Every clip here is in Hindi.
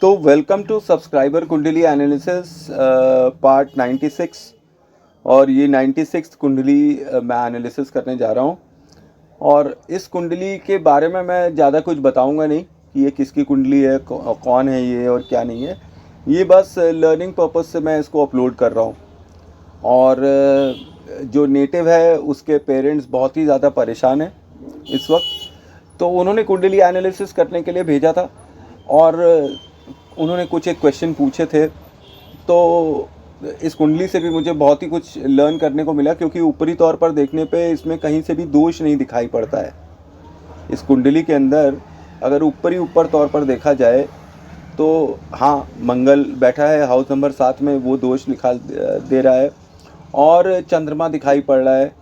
तो वेलकम टू सब्सक्राइबर कुंडली एनालिसिस पार्ट 96। और ये 96 कुंडली मैं एनालिसिस करने जा रहा हूँ। और इस कुंडली के बारे में मैं ज़्यादा कुछ बताऊँगा नहीं कि ये किसकी कुंडली है, कौन है ये और क्या नहीं है। ये बस लर्निंग पर्पस से मैं इसको अपलोड कर रहा हूँ। और जो नेटिव है उसके पेरेंट्स बहुत ही ज़्यादा परेशान हैं इस वक्त, तो उन्होंने कुंडली एनालिसिस करने के लिए भेजा था। और उन्होंने कुछ एक क्वेश्चन पूछे थे, तो इस कुंडली से भी मुझे बहुत ही कुछ लर्न करने को मिला, क्योंकि ऊपरी तौर पर देखने पे इसमें कहीं से भी दोष नहीं दिखाई पड़ता है। इस कुंडली के अंदर अगर ऊपर तौर पर देखा जाए तो हाँ, मंगल बैठा है हाउस नंबर 7 में, वो दोष दिखा दे रहा है। और चंद्रमा दिखाई पड़ रहा है,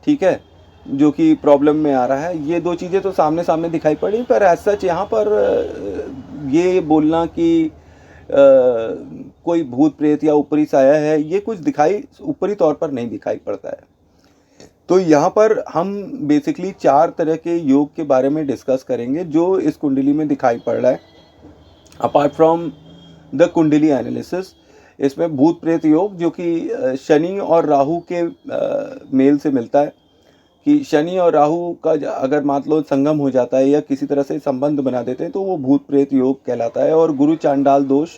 ठीक है, जो कि प्रॉब्लम में आ रहा है। ये दो चीज़ें तो सामने सामने दिखाई पड़ी, पर एज सच यहाँ पर ये बोलना कि कोई भूत प्रेत या ऊपरी साया है, ये कुछ दिखाई ऊपरी तौर पर नहीं दिखाई पड़ता है। तो यहाँ पर हम बेसिकली 4 तरह के योग के बारे में डिस्कस करेंगे जो इस कुंडली में दिखाई पड़ रहा है। अपार्ट फ्रॉम द कुंडली एनालिसिस, इसमें भूत प्रेत योग जो कि शनि और राहु के मेल से मिलता है, कि शनि और राहु का अगर मान लो संगम हो जाता है या किसी तरह से संबंध बना देते हैं तो वो भूत प्रेत योग कहलाता है। और गुरु चांडाल दोष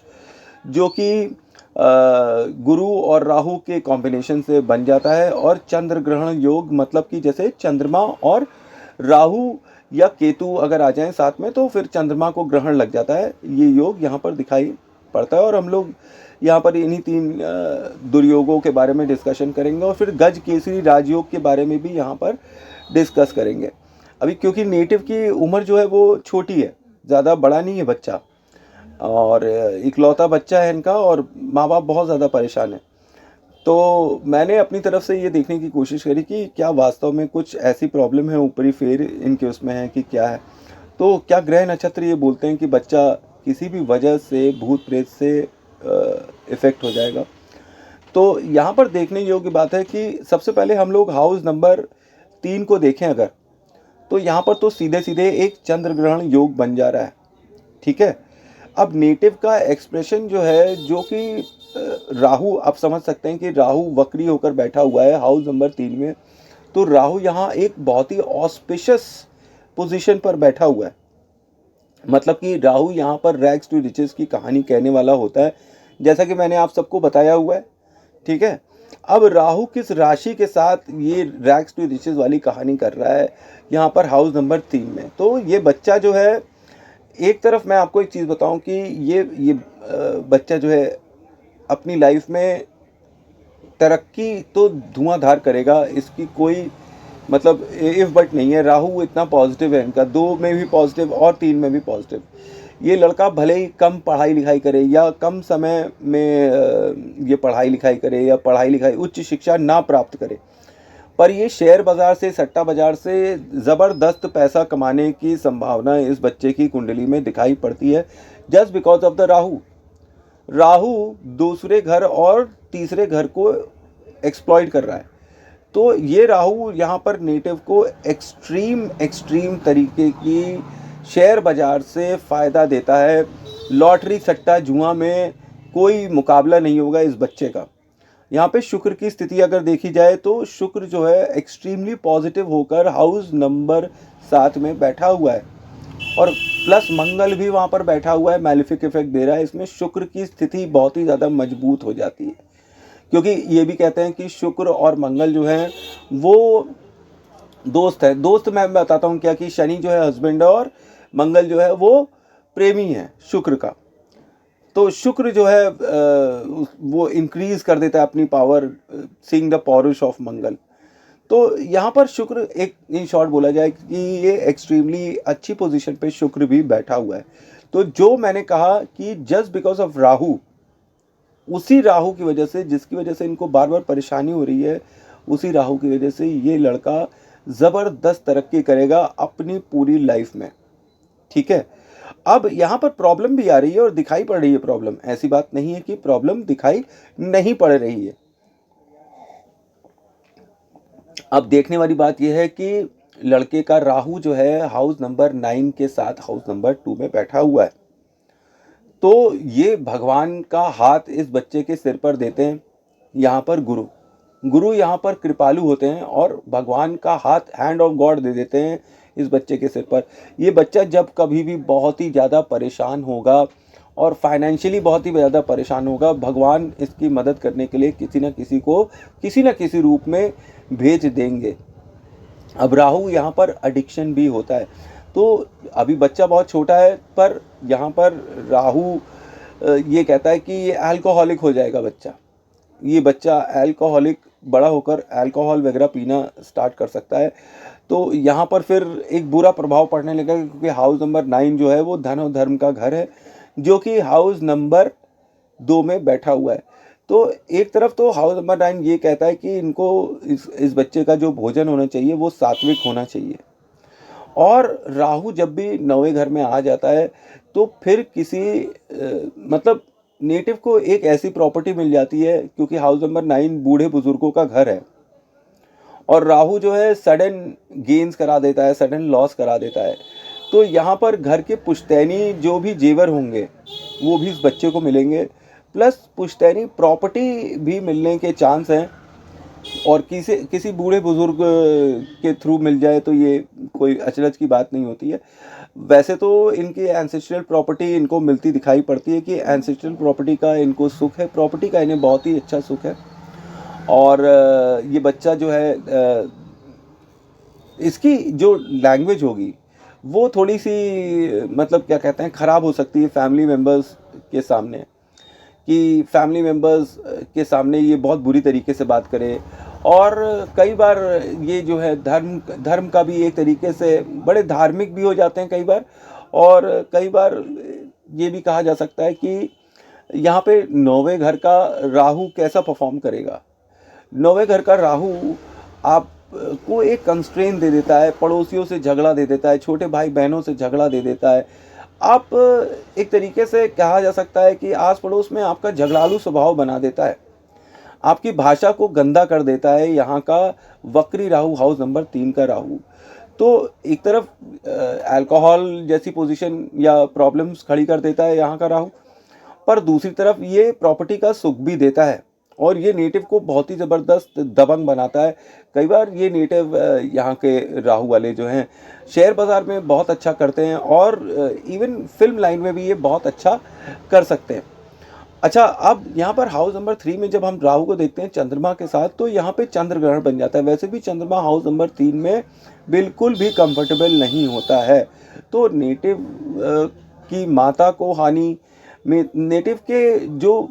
जो कि गुरु और राहु के कॉम्बिनेशन से बन जाता है। और चंद्र ग्रहण योग, मतलब कि जैसे चंद्रमा और राहु या केतु अगर आ जाएं साथ में तो फिर चंद्रमा को ग्रहण लग जाता है। ये योग यहाँ पर दिखाई पड़ता है। और हम लोग यहाँ पर इन्हीं 3 दुर्योगों के बारे में डिस्कशन करेंगे, और फिर गज केसरी राजयोग के बारे में भी यहाँ पर डिस्कस करेंगे। अभी क्योंकि नेटिव की उम्र जो है वो छोटी है, ज़्यादा बड़ा नहीं है बच्चा, और इकलौता बच्चा है इनका, और माँ बाप बहुत ज़्यादा परेशान है। तो मैंने अपनी तरफ से ये देखने की कोशिश करी कि क्या वास्तव में कुछ ऐसी प्रॉब्लम है, ऊपरी फेर इनके उसमें है कि क्या है। तो क्या ग्रह नक्षत्र ये बोलते हैं कि बच्चा किसी भी वजह से भूत प्रेत से इफ़ेक्ट हो जाएगा। तो यहाँ पर देखने योग्य बात है कि सबसे पहले हम लोग हाउस नंबर 3 को देखें अगर, तो यहाँ पर तो सीधे सीधे एक चंद्र ग्रहण योग बन जा रहा है, ठीक है। अब नेटिव का एक्सप्रेशन जो है, जो कि राहु, आप समझ सकते हैं कि राहु वक्री होकर बैठा हुआ है हाउस नंबर 3 में। तो राहु यहाँ एक बहुत ही ऑस्पिशियस पोजीशन पर बैठा हुआ है, मतलब कि राहु यहाँ पर रैग्स टू रिचेस की कहानी कहने वाला होता है, जैसा कि मैंने आप सबको बताया हुआ है, ठीक है। अब राहु किस राशि के साथ ये रैग्स टू रिचेस वाली कहानी कर रहा है यहाँ पर हाउस नंबर 3 में। तो ये बच्चा जो है, एक तरफ मैं आपको एक चीज़ बताऊं कि ये बच्चा जो है अपनी लाइफ में तरक्की तो धुआंधार करेगा, इसकी कोई मतलब इफ बट नहीं है। राहु इतना पॉजिटिव है इनका, 2 में भी पॉजिटिव और 3 में भी पॉजिटिव। ये लड़का भले ही कम पढ़ाई लिखाई करे या कम समय में ये पढ़ाई लिखाई करे या पढ़ाई लिखाई उच्च शिक्षा ना प्राप्त करे, पर ये शेयर बाज़ार से, सट्टा बाज़ार से ज़बरदस्त पैसा कमाने की संभावना इस बच्चे की कुंडली में दिखाई पड़ती है, just because of the Rahu. Rahu दूसरे घर और तीसरे घर को एक्सप्लॉइट कर रहा है। तो ये राहु यहाँ पर नेटिव को एक्सट्रीम तरीके की शेयर बाज़ार से फ़ायदा देता है। लॉटरी, सट्टा, जुआ में कोई मुकाबला नहीं होगा इस बच्चे का। यहाँ पे शुक्र की स्थिति अगर देखी जाए तो शुक्र जो है एक्सट्रीमली पॉजिटिव होकर हाउस नंबर 7 में बैठा हुआ है, और प्लस मंगल भी वहाँ पर बैठा हुआ है, मैलिफिक इफेक्ट दे रहा है। इसमें शुक्र की स्थिति बहुत ही ज़्यादा मजबूत हो जाती है, क्योंकि ये भी कहते हैं कि शुक्र और मंगल जो है वो दोस्त है। दोस्त मैं बताता हूँ क्या, कि शनि जो है हस्बैंड है और मंगल जो है वो प्रेमी है शुक्र का। तो शुक्र जो है वो इंक्रीज कर देता है अपनी पावर, सीइंग द पॉरुष ऑफ मंगल। तो यहाँ पर शुक्र, एक इन शॉर्ट बोला जाए कि ये एक्सट्रीमली अच्छी पोजीशन पे शुक्र भी बैठा हुआ है। तो जो मैंने कहा कि जस्ट बिकॉज ऑफ राहु, उसी राहु की वजह से, जिसकी वजह से इनको बार बार परेशानी हो रही है, उसी राहु की वजह से ये लड़का ज़बरदस्त तरक्की करेगा अपनी पूरी लाइफ में, ठीक है। अब यहाँ पर प्रॉब्लम भी आ रही है और दिखाई पड़ रही है प्रॉब्लम, ऐसी बात नहीं है कि प्रॉब्लम दिखाई नहीं पड़ रही है। अब देखने वाली बात यह है कि लड़के का राहु जो है हाउस नंबर 9 के साथ हाउस नंबर 2 में बैठा हुआ है। तो ये भगवान का हाथ इस बच्चे के सिर पर देते हैं। यहाँ पर गुरु यहाँ पर कृपालु होते हैं और भगवान का हाथ, हैंड ऑफ गॉड, दे देते हैं इस बच्चे के सिर पर। ये बच्चा जब कभी भी बहुत ही ज़्यादा परेशान होगा और फाइनेंशियली बहुत ही ज़्यादा परेशान होगा, भगवान इसकी मदद करने के लिए किसी न किसी को किसी न किसी रूप में भेज देंगे। अब राहु यहाँ पर एडिक्शन भी होता है, तो अभी बच्चा बहुत छोटा है, पर यहाँ पर राहु ये कहता है कि ये अल्कोहलिक हो जाएगा बच्चा। ये बच्चा अल्कोहलिक बड़ा होकर अल्कोहल वगैरह पीना स्टार्ट कर सकता है। तो यहाँ पर फिर एक बुरा प्रभाव पड़ने लगा, क्योंकि हाउस नंबर 9 जो है वो धन और धर्म का घर है, जो कि हाउस नंबर 2 में बैठा हुआ है। तो एक तरफ तो हाउस नंबर 9 ये कहता है कि इनको इस बच्चे का जो भोजन होना चाहिए वो सात्विक होना चाहिए। और राहु जब भी 9वें घर में आ जाता है तो फिर किसी मतलब नेटिव को एक ऐसी प्रॉपर्टी मिल जाती है, क्योंकि हाउस नंबर 9 बूढ़े बुजुर्गों का घर है, और राहु जो है सडन गेन्स करा देता है, सडन लॉस करा देता है। तो यहाँ पर घर के पुश्तैनी जो भी जेवर होंगे वो भी इस बच्चे को मिलेंगे, प्लस पुश्तैनी प्रॉपर्टी भी मिलने के चांस हैं, और किसी बूढ़े बुजुर्ग के थ्रू मिल जाए तो ये कोई अचरज की बात नहीं होती है। वैसे तो इनकी एंसेस्ट्रल प्रॉपर्टी इनको मिलती दिखाई पड़ती है कि एंसेस्ट्रल प्रॉपर्टी का इनको सुख है, प्रॉपर्टी का इन्हें बहुत ही अच्छा सुख है। और ये बच्चा जो है इसकी जो लैंग्वेज होगी वो थोड़ी सी मतलब क्या कहते हैं ख़राब हो सकती है फैमिली मेम्बर्स के सामने, कि फैमिली मेम्बर्स के सामने ये बहुत बुरी तरीके से बात करे। और कई बार ये जो है धर्म का भी एक तरीके से बड़े धार्मिक भी हो जाते हैं कई बार। और कई बार ये भी कहा जा सकता है कि यहाँ पे 9वें घर का राहु कैसा परफॉर्म करेगा। 9वें घर का राहु आपको एक कंस्ट्रेन दे देता है, पड़ोसियों से झगड़ा दे देता है, छोटे भाई बहनों से झगड़ा दे देता है। आप एक तरीके से कहा जा सकता है कि आस पड़ोस में आपका झगड़ालू स्वभाव बना देता है, आपकी भाषा को गंदा कर देता है यहाँ का वक्री राहु, हाउस नंबर 3 का राहु। तो एक तरफ अल्कोहल जैसी पोजीशन या प्रॉब्लम्स खड़ी कर देता है यहाँ का राहु, पर दूसरी तरफ ये प्रॉपर्टी का सुख भी देता है, और ये नेटिव को बहुत ही ज़बरदस्त दबंग बनाता है। कई बार ये नेटिव यहाँ के राहु वाले जो हैं शेयर बाज़ार में बहुत अच्छा करते हैं, और इवन फिल्म लाइन में भी ये बहुत अच्छा कर सकते हैं। अच्छा, अब यहाँ पर हाउस नंबर 3 में जब हम राहु को देखते हैं चंद्रमा के साथ, तो यहाँ पे चंद्र ग्रहण बन जाता है। वैसे भी चंद्रमा हाउस नंबर 3 में बिल्कुल भी कंफर्टेबल नहीं होता है, तो नेटिव की माता को हानि में, नेटिव के जो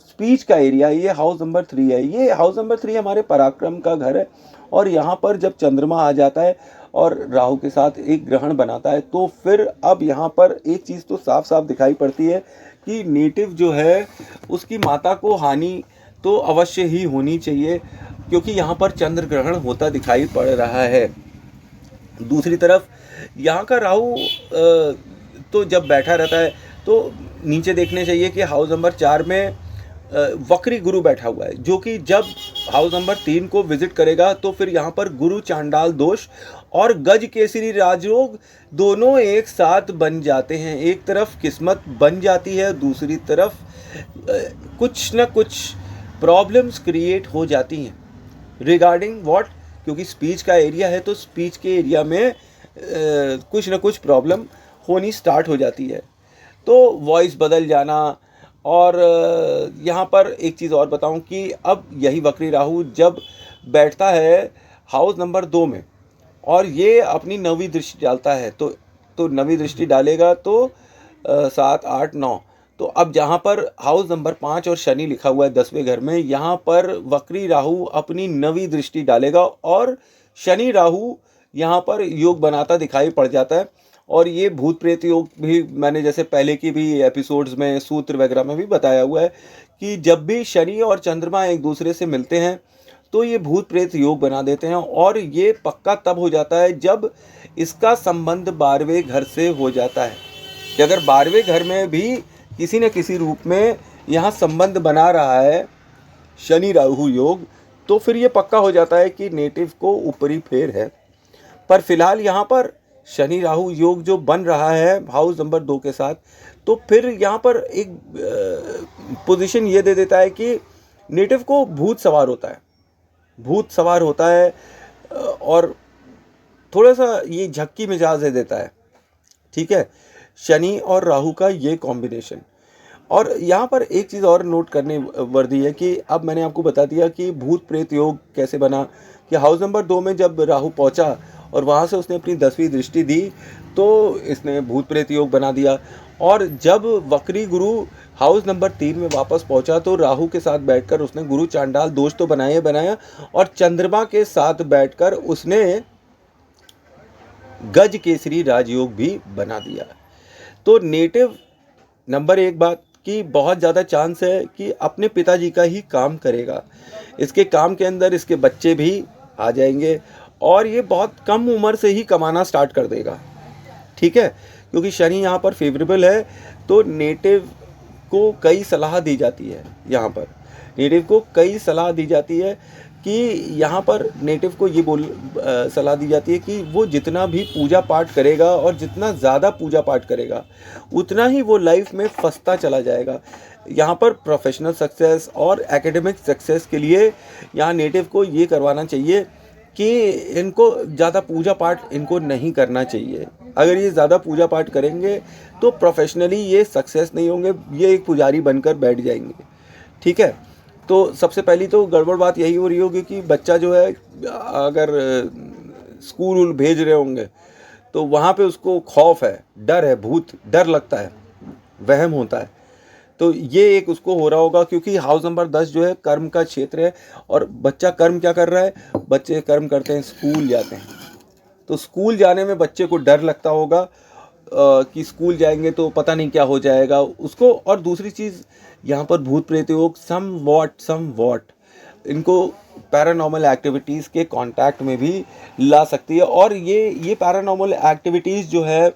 स्पीच का एरिया, ये हाउस नंबर 3 है। ये हाउस नंबर 3 हमारे पराक्रम का घर है, और यहाँ पर जब चंद्रमा आ जाता है और राहु के साथ एक ग्रहण बनाता है, तो फिर अब यहाँ पर एक चीज़ तो साफ साफ दिखाई पड़ती है कि नेटिव जो है उसकी माता को हानि तो अवश्य ही होनी चाहिए, क्योंकि यहाँ पर चंद्र ग्रहण होता दिखाई पड़ रहा है। दूसरी तरफ यहाँ का राहु तो जब बैठा रहता है तो नीचे देखने चाहिए कि हाउस नंबर 4 में वक्री गुरु बैठा हुआ है, जो कि जब हाउस नंबर 3 को विजिट करेगा तो फिर यहाँ पर गुरु चांडाल दोष और गज केसरी राजयोग दोनों एक साथ बन जाते हैं। एक तरफ किस्मत बन जाती है, दूसरी तरफ कुछ न कुछ प्रॉब्लम्स क्रिएट हो जाती हैं। रिगार्डिंग व्हाट, क्योंकि स्पीच का एरिया है, तो स्पीच के एरिया में कुछ न कुछ प्रॉब्लम होनी स्टार्ट हो जाती है, तो वॉइस बदल जाना। और यहाँ पर एक चीज़ और बताऊँ कि अब यही वक्री राहु जब बैठता है हाउस नंबर 2 में और ये अपनी 9वीं दृष्टि डालता है, तो 9वीं दृष्टि डालेगा तो 7, 8, 9, तो अब जहाँ पर हाउस नंबर 5 और शनि लिखा हुआ है 10वें घर में, यहाँ पर वक्री राहु अपनी 9वीं दृष्टि डालेगा, और शनि राहु यहाँ पर योग बनाता दिखाई पड़ जाता है। और ये भूत प्रेत योग भी मैंने जैसे पहले की भी एपिसोड्स में सूत्र वगैरह में भी बताया हुआ है कि जब भी शनि और चंद्रमा एक दूसरे से मिलते हैं तो ये भूत प्रेत योग बना देते हैं, और ये पक्का तब हो जाता है जब इसका संबंध 12वें घर से हो जाता है। कि अगर 12वें घर में भी किसी न किसी रूप में यहाँ संबंध बना रहा है शनि राहु योग, तो फिर ये पक्का हो जाता है कि नेटिव को ऊपरी फेर है। पर फिलहाल यहाँ पर शनि राहु योग जो बन रहा है हाउस नंबर 2 के साथ, तो फिर यहाँ पर एक पोजीशन ये दे देता है कि नेटिव को भूत सवार होता है, भूत सवार होता है और थोड़ा सा ये झक्की मिजाज दे देता है। ठीक है, शनि और राहु का ये कॉम्बिनेशन। और यहाँ पर एक चीज़ और नोट करने वर्दी है कि अब मैंने आपको बता दिया कि भूत प्रेत योग कैसे बना, कि हाउस नंबर 2 में जब राहु पहुँचा और वहाँ से उसने अपनी 10वीं दृष्टि दी तो इसने भूत प्रेत योग बना दिया। और जब वक्री गुरु हाउस नंबर 3 में वापस पहुंचा तो राहु के साथ बैठकर उसने गुरु चांडाल दोष तो बनाया और चंद्रमा के साथ बैठकर उसने गज केसरी राजयोग भी बना दिया। तो नेटिव नंबर 1 बात कि बहुत ज़्यादा चांस है कि अपने पिताजी का ही काम करेगा, इसके काम के अंदर इसके बच्चे भी आ जाएंगे और ये बहुत कम उम्र से ही कमाना स्टार्ट कर देगा। ठीक है, क्योंकि शनि यहाँ पर फेवरेबल है तो नेटिव को कई सलाह दी जाती है। यहाँ पर नेटिव को कई सलाह दी जाती है कि यहाँ पर नेटिव को ये सलाह दी जाती है कि वो जितना भी पूजा पाठ करेगा और जितना ज़्यादा पूजा पाठ करेगा उतना ही वो लाइफ में फंसता चला जाएगा। यहाँ पर प्रोफेशनल सक्सेस और एकेडमिक सक्सेस के लिए यहाँ नेटिव को ये करवाना चाहिए कि इनको ज़्यादा पूजा पाठ इनको नहीं करना चाहिए। अगर ये ज़्यादा पूजा पाठ करेंगे तो प्रोफेशनली ये सक्सेस नहीं होंगे, ये एक पुजारी बनकर बैठ जाएंगे। ठीक है, तो सबसे पहली तो गड़बड़ बात यही हो रही होगी कि बच्चा जो है अगर स्कूल भेज रहे होंगे तो वहाँ पे उसको खौफ है, डर है, भूत डर लगता है, वहम होता है। तो ये एक उसको हो रहा होगा क्योंकि हाउस नंबर 10 जो है कर्म का क्षेत्र है और बच्चा कर्म क्या कर रहा है, बच्चे कर्म करते हैं, स्कूल जाते हैं। तो स्कूल जाने में बच्चे को डर लगता होगा कि स्कूल जाएंगे तो पता नहीं क्या हो जाएगा उसको। और दूसरी चीज़ यहाँ पर भूत प्रेत योग सम वॉट इनको पैरानॉर्मल एक्टिविटीज़ के कांटेक्ट में भी ला सकती है। और ये पैरानॉर्मल एक्टिविटीज़ जो है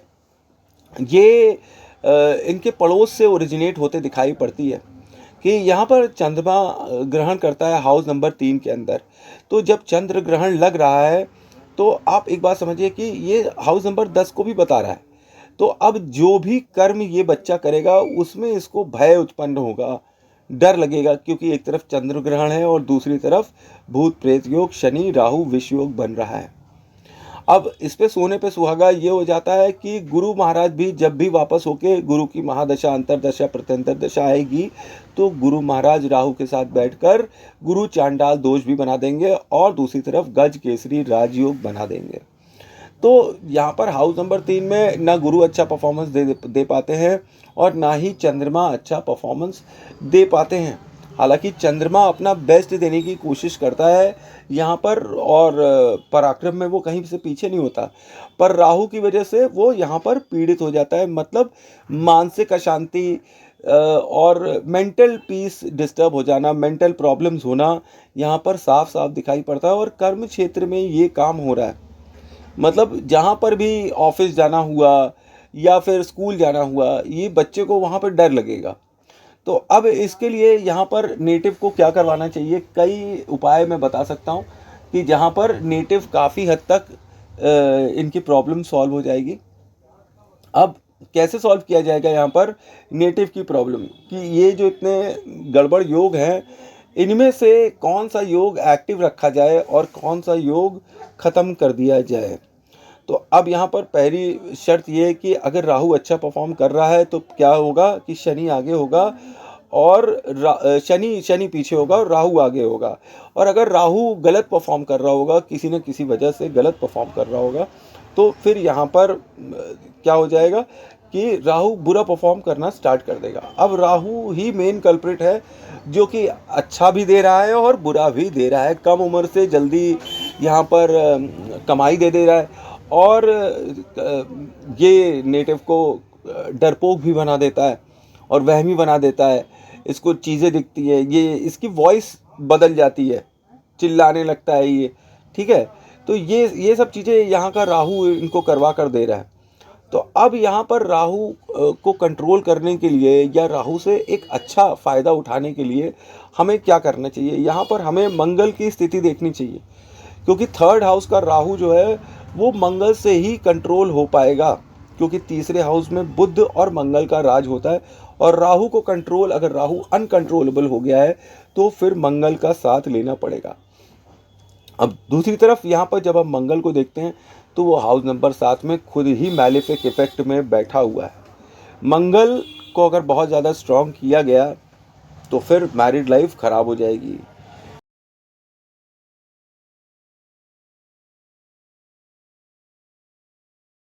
ये इनके पड़ोस से ओरिजिनेट होते दिखाई पड़ती है कि यहाँ पर चंद्रमा ग्रहण करता है हाउस नंबर 3 के अंदर। तो जब चंद्र ग्रहण लग रहा है तो आप एक बात समझिए कि ये हाउस नंबर 10 को भी बता रहा है। तो अब जो भी कर्म ये बच्चा करेगा उसमें इसको भय उत्पन्न होगा, डर लगेगा, क्योंकि एक तरफ चंद्र ग्रहण है और दूसरी तरफ भूत प्रेत योग शनि राहु विष योग बन रहा है। अब इस पे सोने पे सुहागा ये हो जाता है कि गुरु महाराज भी जब भी वापस होके गुरु की महादशा अंतरदशा प्रत्यंतर दशा आएगी तो गुरु महाराज राहु के साथ बैठकर गुरु चांडाल दोष भी बना देंगे और दूसरी तरफ गज केसरी राजयोग बना देंगे। तो यहाँ पर हाउस नंबर 3 में ना गुरु अच्छा परफॉर्मेंस दे पाते हैं और ना ही चंद्रमा अच्छा परफॉर्मेंस दे पाते हैं। हालांकि चंद्रमा अपना बेस्ट देने की कोशिश करता है यहाँ पर और पराक्रम में वो कहीं से पीछे नहीं होता, पर राहु की वजह से वो यहाँ पर पीड़ित हो जाता है। मतलब मानसिक अशांति और मेंटल पीस डिस्टर्ब हो जाना, मेंटल प्रॉब्लम्स होना यहाँ पर साफ साफ दिखाई पड़ता है। और कर्म क्षेत्र में ये काम हो रहा है, मतलब जहाँ पर भी ऑफिस जाना हुआ या फिर स्कूल जाना हुआ ये बच्चे को वहाँ पर डर लगेगा। तो अब इसके लिए यहाँ पर नेटिव को क्या करवाना चाहिए, कई उपाय मैं बता सकता हूँ कि जहाँ पर नेटिव काफ़ी हद तक इनकी प्रॉब्लम सॉल्व हो जाएगी। अब कैसे सॉल्व किया जाएगा यहाँ पर नेटिव की प्रॉब्लम, कि ये जो इतने गड़बड़ योग हैं इनमें से कौन सा योग एक्टिव रखा जाए और कौन सा योग ख़त्म कर दिया जाए। तो अब यहाँ पर पहली शर्त ये है कि अगर राहु अच्छा परफॉर्म कर रहा है तो क्या होगा कि शनि आगे होगा और शनि पीछे होगा और राहु आगे होगा। और अगर राहु गलत परफॉर्म कर रहा होगा, किसी न किसी वजह से गलत परफॉर्म कर रहा होगा, तो फिर यहाँ पर क्या हो जाएगा कि राहु बुरा परफॉर्म करना स्टार्ट कर देगा। अब राहु ही मेन कल्प्रिट है जो कि अच्छा भी दे रहा है और बुरा भी दे रहा है। कम उम्र से जल्दी यहाँ पर कमाई दे रहा है और ये नेटिव को डरपोक भी बना देता है और वहमी बना देता है। इसको चीज़ें दिखती है, ये इसकी वॉइस बदल जाती है, चिल्लाने लगता है ये। ठीक है, तो ये सब चीज़ें यहाँ का राहु इनको करवा कर दे रहा है। तो अब यहाँ पर राहु को कंट्रोल करने के लिए या राहु से एक अच्छा फ़ायदा उठाने के लिए हमें क्या करना चाहिए, यहाँ पर हमें मंगल की स्थिति देखनी चाहिए, क्योंकि 3rd हाउस का राहु जो है वो मंगल से ही कंट्रोल हो पाएगा। क्योंकि तीसरे हाउस में बुध और मंगल का राज होता है, और राहु को कंट्रोल, अगर राहु अनकंट्रोलेबल हो गया है तो फिर मंगल का साथ लेना पड़ेगा। अब दूसरी तरफ यहाँ पर जब हम मंगल को देखते हैं तो वो हाउस नंबर 7 में खुद ही मैलेफिक इफेक्ट में बैठा हुआ है। मंगल को अगर बहुत ज़्यादा स्ट्रॉन्ग किया गया तो फिर मैरिड लाइफ ख़राब हो जाएगी।